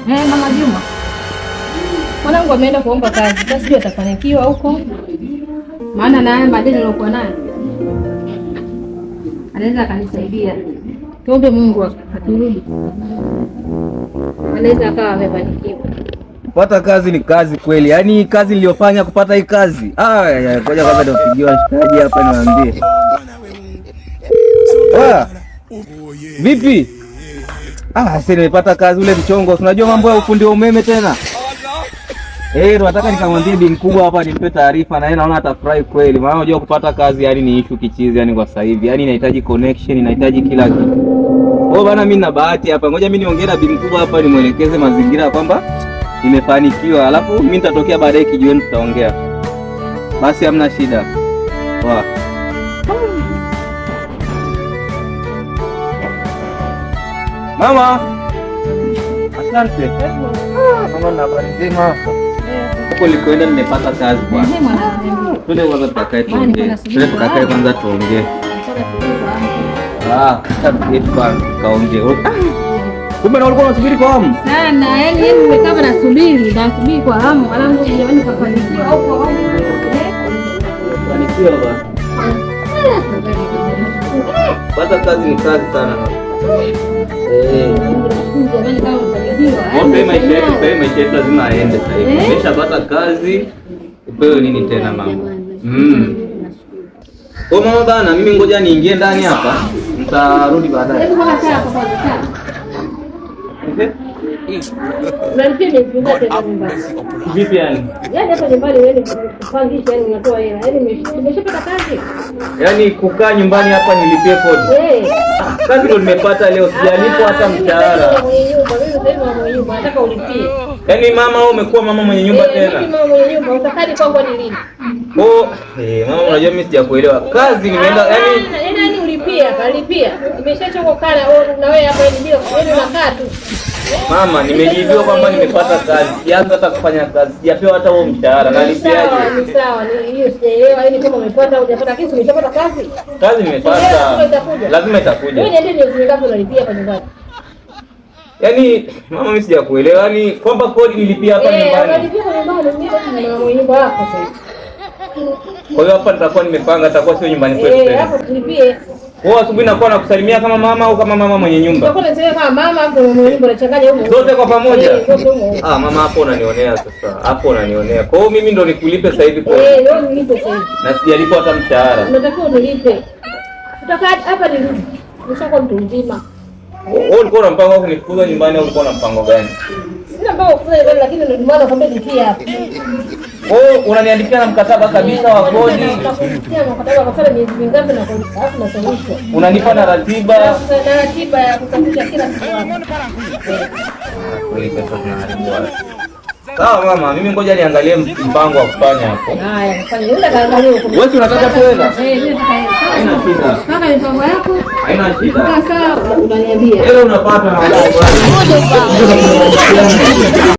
Mama Juma. Mwanangu ameenda kuomba kazi. Sasa sijui atafanikiwa huko. Maana naye madeni aliyokuwa nayo anaweza akanisaidia. Tuombe Mungu aturudi. Anaweza akawa amefanikiwa. Kupata kazi ni kazi kweli. Yaani kazi niliyofanya kupata hii kazi. Ngoja kwanza nipigie washikaji hapa niwaambie. Vipi? Sasa nimepata kazi ule mchongo. Unajua mambo ya ufundi wa umeme tena. Nataka nikamwambie bi mkubwa hapa nimpe taarifa na yeye naona atafurahi kweli. Maana unajua kupata kazi yani ni issue kichizi yani kwa sasa hivi. Yani inahitaji connection, inahitaji kila kitu. Bana mimi na bahati hapa. Ngoja mimi niongee na bi mkubwa hapa nimuelekeze mazingira kwamba nimefanikiwa. Alafu mimi nitatokea baadaye kijiweni tutaongea. Basi hamna shida. Mama. Asante. Mama na habari njema. Huko nilikoenda nimepata kazi bwana. Tule kwanza tutakae tuongee. Kwanza tuongee. Kaongee. Kumbe na ulikuwa unasubiri kwa hamu? Sana, yaani nimekaa nasubiri kwa hamu. Mwanangu jamani kafanikiwa au kwa hamu. Kafanikiwa bwana. Pata kazi ni kazi sana. Maisha yetu lazima aende sasa hivi. Umeshapata kazi, upewe nini tena mama? Mama bana, mimi ngoja niingie ndani hapa. Nitarudi baadaye. Vipi yani? Hapa nyumbani wewe kupangisha yani unatoa hela. Yaani nimeshapata kazi. Yaani kukaa nyumbani hapa nilipie kodi. Kazi ndo nimepata leo, sijalipwa hata mshahara. Nataka ulipie. Yaani mama wewe umekuwa mama mwenye nyumba tena. Mama mwenye nyumba utakadi kwangu ni lini? Mama unajua mimi sijakuelewa. Kazi nimeenda yaani ulipia, kalipia. Nimeshachoka kana na wewe hapa ni bila wewe unakaa tu. Mama, nimejibiwa kwamba nimepata kazi. Sianza hata kufanya kazi. Sijapewa hata huo mshahara. Nalipiaje? Sawa, hiyo sijaelewa. Yaani kama umepata hujapata kitu, umeshapata kazi? Kazi nimepata. Lazima itakuja. Wewe niende niwezi ngapi unalipia hapa nyumbani? Yaani mama mimi sijakuelewa. Yaani kwamba kodi nilipia hapa nyumbani. Unalipia nyumbani, mimi na mwenye nyumba yako sasa. Kwa hiyo hapa nitakuwa nimepanga, nitakuwa sio nyumbani kwetu tena. Hapo tulipie. Asubuhi nakuwa nakusalimia kama mama au kama mama mwenye nyumba? Utakuwa unasema kama mama au mwenye nyumba unachanganya huko. Zote kwa pamoja. Mama hapo unanionea sasa. Hapo unanionea. Kwa hiyo mimi ndo nikulipe sasa hivi kwa. Leo nilipe sasa hivi. Na sijalipwa hata mshahara. Unatakiwa unilipe. Utakaa hapa nirudi. Nishakuwa mtu mzima. Wewe ulikuwa na mpango wa kunifukuza nyumbani au ulikuwa na mpango gani? Sina mpango wa kufukuza nyumbani lakini ndio maana nakwambia nilipia hapa. Unaniandikia na mkataba kabisa wa kodi. Mkataba kwa sababu miezi mingapi na nasomeshwa. Unanipa na ratiba. Na ratiba ya kusafisha kila kitu hapo. Sawa mama, mimi ngoja niangalie mpango wa kufanya hapo. Haya, fanya. Yule kaangalia huko. Wewe unataka hela? Mimi nataka hela. Haina shida. Kama mipango yako? Haina shida. Sawa, unaniambia. Hela unapata na